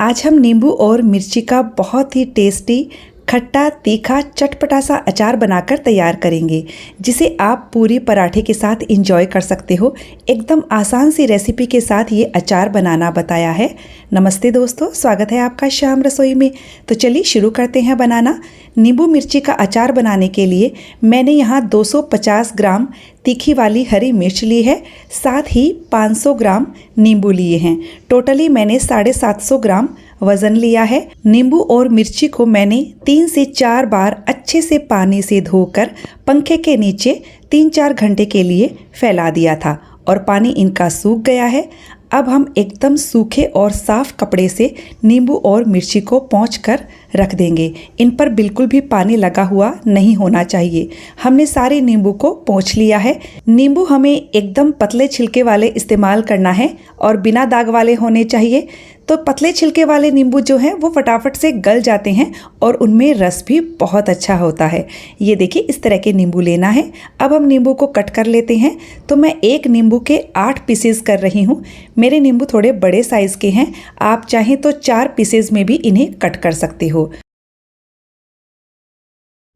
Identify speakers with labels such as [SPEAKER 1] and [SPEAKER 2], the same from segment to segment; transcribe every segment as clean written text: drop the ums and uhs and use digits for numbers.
[SPEAKER 1] आज हम नींबू और मिर्ची का बहुत ही टेस्टी खट्टा तीखा चटपटा सा अचार बनाकर तैयार करेंगे, जिसे आप पूरी पराठे के साथ इंजॉय कर सकते हो। एकदम आसान सी रेसिपी के साथ ये अचार बनाना बताया है। नमस्ते दोस्तों, स्वागत है आपका शाम रसोई में। तो चलिए शुरू करते हैं बनाना। नींबू मिर्ची का अचार बनाने के लिए मैंने यहाँ 250 ग्राम तीखी वाली हरी मिर्च ली है, साथ ही 500 ग्राम नींबू लिए हैं। टोटली मैंने 750 ग्राम वज़न लिया है। नींबू और मिर्ची को मैंने 3 से 4 बार अच्छे से पानी से धोकर पंखे के नीचे 3-4 घंटे के लिए फैला दिया था और पानी इनका सूख गया है। अब हम एकदम सूखे और साफ़ कपड़े से नींबू और मिर्ची को पोंछकर रख देंगे। इन पर बिल्कुल भी पानी लगा हुआ नहीं होना चाहिए। हमने सारे नींबू को पोंछ लिया है। नींबू हमें एकदम पतले छिलके वाले इस्तेमाल करना है और बिना दाग वाले होने चाहिए। तो पतले छिलके वाले नींबू जो हैं वो फटाफट से गल जाते हैं और उनमें रस भी बहुत अच्छा होता है। ये देखिए, इस तरह के नींबू लेना है। अब हम नींबू को कट कर लेते हैं। तो मैं एक नींबू के 8 पीसेस कर रही हूँ। मेरे नींबू थोड़े बड़े साइज़ के हैं, आप चाहें तो 4 पीसेस में भी इन्हें कट कर सकते हो।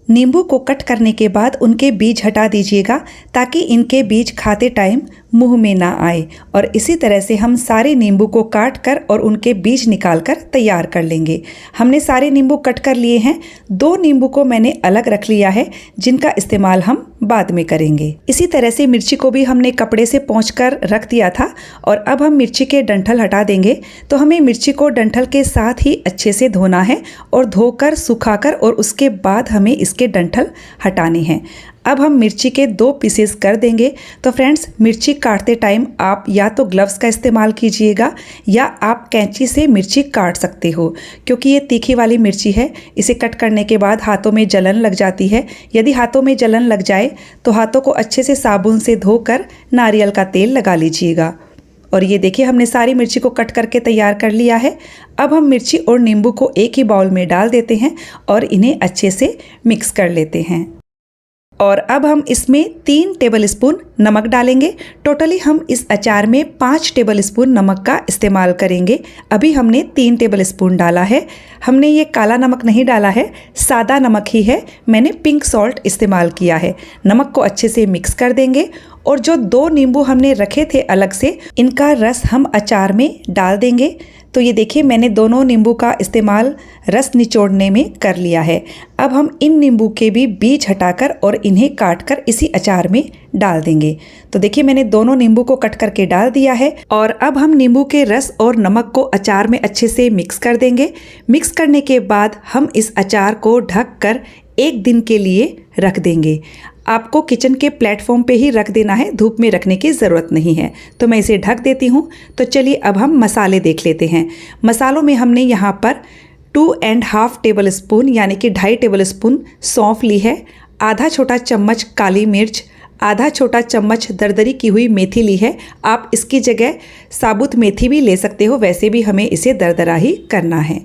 [SPEAKER 1] नींबू को कट करने के बाद उनके बीज हटा दीजिएगा, ताकि इनके बीज खाते टाइम मुंह में ना आए। और इसी तरह से हम सारे नींबू को काट कर और उनके बीज निकाल कर तैयार कर लेंगे। हमने सारे नींबू कट कर लिए हैं। 2 नींबू को मैंने अलग रख लिया है, जिनका इस्तेमाल हम बाद में करेंगे। इसी तरह से मिर्ची को भी हमने कपड़े से पोंछ कर रख दिया था और अब हम मिर्ची के डंठल हटा देंगे। तो हमें मिर्ची को डंठल के साथ ही अच्छे से धोना है और धोकर सुखाकर और उसके बाद हमें इसके डंठल हटाने हैं। अब हम मिर्ची के 2 पीसेस कर देंगे। तो फ्रेंड्स, मिर्ची काटते टाइम आप या तो ग्लव्स का इस्तेमाल कीजिएगा या आप कैंची से मिर्ची काट सकते हो, क्योंकि ये तीखी वाली मिर्ची है। इसे कट करने के बाद हाथों में जलन लग जाती है। यदि हाथों में जलन लग जाए तो हाथों को अच्छे से साबुन से धोकर नारियल का तेल लगा लीजिएगा। और ये देखिए, हमने सारी मिर्ची को कट करके तैयार कर लिया है। अब हम मिर्ची और नींबू को एक ही बाउल में डाल देते हैं और इन्हें अच्छे से मिक्स कर लेते हैं। और अब हम इसमें 3 टेबलस्पून नमक डालेंगे। टोटली हम इस अचार में 5 टेबलस्पून नमक का इस्तेमाल करेंगे। अभी हमने 3 टेबलस्पून डाला है। हमने ये काला नमक नहीं डाला है, सादा नमक ही है। मैंने पिंक सॉल्ट इस्तेमाल किया है। नमक को अच्छे से मिक्स कर देंगे और जो 2 नींबू हमने रखे थे अलग से, इनका रस हम अचार में डाल देंगे। तो ये देखिए, मैंने दोनों नींबू का इस्तेमाल रस निचोड़ने में कर लिया है। अब हम इन नींबू के भी बीज हटाकर और इन्हें काटकर इसी अचार में डाल देंगे। तो देखिए, मैंने दोनों नींबू को कट करके डाल दिया है और अब हम नींबू के रस और नमक को अचार में अच्छे से मिक्स कर देंगे। मिक्स करने के बाद हम इस अचार को ढक कर 1 दिन के लिए रख देंगे। आपको किचन के प्लेटफॉर्म पे ही रख देना है, धूप में रखने की ज़रूरत नहीं है। तो मैं इसे ढक देती हूँ। तो चलिए अब हम मसाले देख लेते हैं। मसालों में हमने यहाँ पर 2.5 टेबलस्पून यानी कि 2.5 टेबलस्पून सौंफ ली है, आधा छोटा चम्मच काली मिर्च, आधा छोटा चम्मच दरदरी की हुई मेथी ली है। आप इसकी जगह साबुत मेथी भी ले सकते हो, वैसे भी हमें इसे दरदरा ही करना है।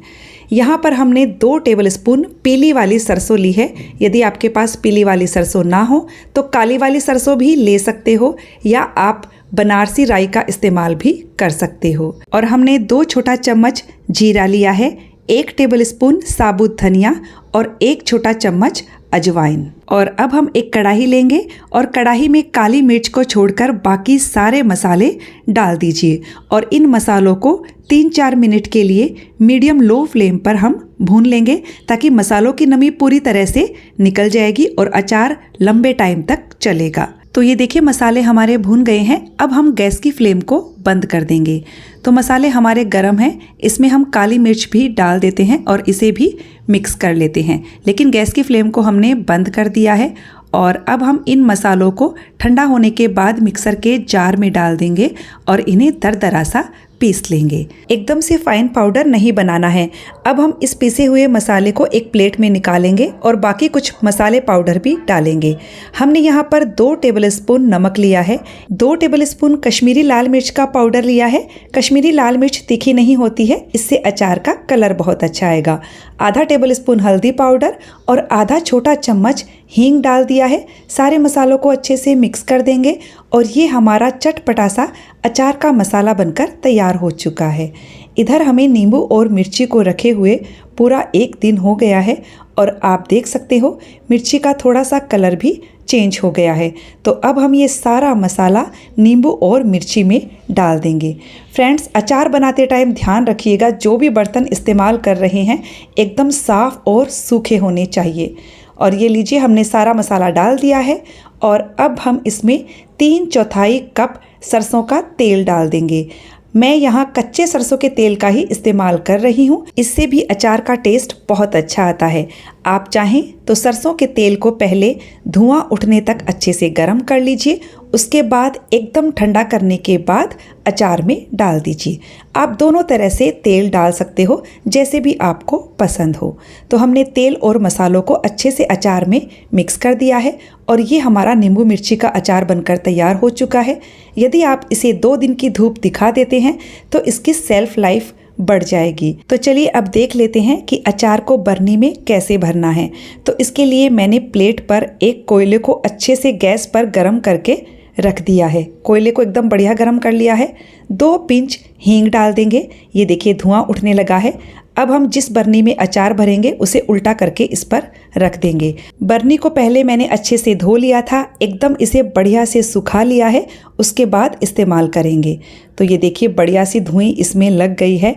[SPEAKER 1] यहाँ पर हमने 2 टेबलस्पून पीली वाली सरसों ली है। यदि आपके पास पीली वाली सरसों ना हो तो काली वाली सरसों भी ले सकते हो, या आप बनारसी राई का इस्तेमाल भी कर सकते हो। और हमने 2 छोटा चम्मच जीरा लिया है, 1 टेबलस्पून साबुत धनिया और 1 छोटा चम्मच अजवाइन। और अब हम एक कढ़ाई लेंगे और कढ़ाई में काली मिर्च को छोड़कर बाकी सारे मसाले डाल दीजिए और इन मसालों को 3-4 मिनट के लिए मीडियम लो फ्लेम पर हम भून लेंगे, ताकि मसालों की नमी पूरी तरह से निकल जाएगी और अचार लंबे टाइम तक चलेगा। तो ये देखिए, मसाले हमारे भून गए हैं। अब हम गैस की फ्लेम को बंद कर देंगे। तो मसाले हमारे गरम हैं, इसमें हम काली मिर्च भी डाल देते हैं और इसे भी मिक्स कर लेते हैं। लेकिन गैस की फ्लेम को हमने बंद कर दिया है। और अब हम इन मसालों को ठंडा होने के बाद मिक्सर के जार में डाल देंगे और इन्हें दरदरा सा पीस लेंगे। एकदम से फाइन पाउडर नहीं बनाना है। अब हम इस पीसे हुए मसाले को एक प्लेट में निकालेंगे और बाकी कुछ मसाले पाउडर भी डालेंगे। हमने यहाँ पर 2 टेबलस्पून नमक लिया है, 2 टेबलस्पून कश्मीरी लाल मिर्च का पाउडर लिया है। कश्मीरी लाल मिर्च तीखी नहीं होती है, इससे अचार का कलर बहुत अच्छा आएगा। आधा टेबलस्पून हल्दी पाउडर और आधा छोटा चम्मच हींग डाल दिया है। सारे मसालों को अच्छे से मिक्स कर देंगे और ये हमारा चटपटा सा अचार का मसाला बनकर तैयार हो चुका है। इधर हमें नींबू और मिर्ची को रखे हुए पूरा 1 दिन हो गया है और आप देख सकते हो मिर्ची का थोड़ा सा कलर भी चेंज हो गया है। तो अब हम ये सारा मसाला नींबू और मिर्ची में डाल देंगे। फ्रेंड्स, अचार बनाते टाइम ध्यान रखिएगा जो भी बर्तन इस्तेमाल कर रहे हैं एकदम साफ़ और सूखे होने चाहिए। और ये लीजिए हमने सारा मसाला डाल दिया है और अब हम इसमें 3/4 कप सरसों का तेल डाल देंगे। मैं यहाँ कच्चे सरसों के तेल का ही इस्तेमाल कर रही हूँ, इससे भी अचार का टेस्ट बहुत अच्छा आता है। आप चाहें तो सरसों के तेल को पहले धुआं उठने तक अच्छे से गर्म कर लीजिए, उसके बाद एकदम ठंडा करने के बाद अचार में डाल दीजिए। आप दोनों तरह से तेल डाल सकते हो, जैसे भी आपको पसंद हो। तो हमने तेल और मसालों को अच्छे से अचार में मिक्स कर दिया है और ये हमारा नींबू मिर्ची का अचार बनकर तैयार हो चुका है। यदि आप इसे 2 दिन की धूप दिखा देते हैं तो इसकी सेल्फ लाइफ बढ़ जाएगी। तो चलिए अब देख लेते हैं कि अचार को बरनी में कैसे भरना है। तो इसके लिए मैंने प्लेट पर एक कोयले को अच्छे से गैस पर गर्म करके रख दिया है। कोयले को एकदम बढ़िया गर्म कर लिया है। 2 पिंच हींग डाल देंगे। ये देखिए धुआं उठने लगा है। अब हम जिस बरनी में अचार भरेंगे उसे उल्टा करके इस पर रख देंगे। बरनी को पहले मैंने अच्छे से धो लिया था, एकदम इसे बढ़िया से सुखा लिया है, उसके बाद इस्तेमाल करेंगे। तो ये देखिए बढ़िया सी धुएं इसमें लग गई है।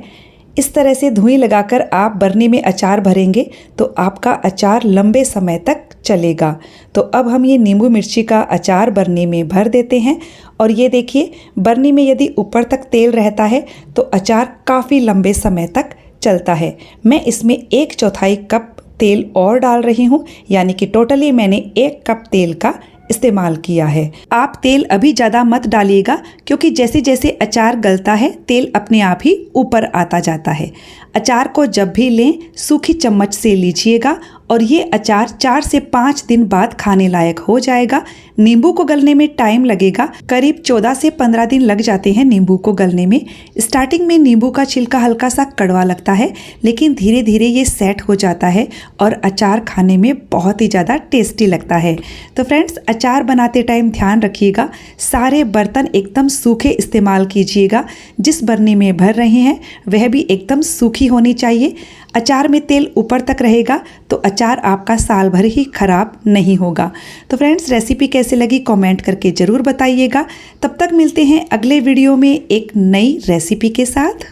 [SPEAKER 1] इस तरह से धुएं लगाकर आप बरनी में अचार भरेंगे तो आपका अचार लंबे समय तक चलेगा। तो अब हम ये नींबू मिर्ची का अचार बरनी में भर देते हैं और ये देखिए बरनी में यदि ऊपर तक तेल रहता है तो अचार काफ़ी लंबे समय तक चलता है। मैं इसमें 1/4 कप तेल और डाल रही हूँ, यानी कि टोटली मैंने 1 कप तेल का इस्तेमाल किया है। आप तेल अभी ज़्यादा मत डालिएगा क्योंकि जैसे जैसे अचार गलता है तेल अपने आप ही ऊपर आता जाता है। अचार को जब भी लें सूखी चम्मच से लीजिएगा और ये अचार 4 से 5 दिन बाद खाने लायक हो जाएगा। नींबू को गलने में टाइम लगेगा, करीब 14 से 15 दिन लग जाते हैं नींबू को गलने में। स्टार्टिंग में नींबू का छिलका हल्का सा कड़वा लगता है, लेकिन धीरे धीरे ये सेट हो जाता है और अचार खाने में बहुत ही ज़्यादा टेस्टी लगता है। तो फ्रेंड्स, अचार बनाते टाइम ध्यान रखिएगा सारे बर्तन एकदम सूखे इस्तेमाल कीजिएगा। जिस बरनी में भर रहे हैं वह भी एकदम सूखी होनी चाहिए। अचार में तेल ऊपर तक रहेगा तो अचार आपका साल भर ही खराब नहीं होगा। तो फ्रेंड्स, रेसिपी कैसे लगी कमेंट करके ज़रूर बताइएगा। तब तक मिलते हैं अगले वीडियो में एक नई रेसिपी के साथ।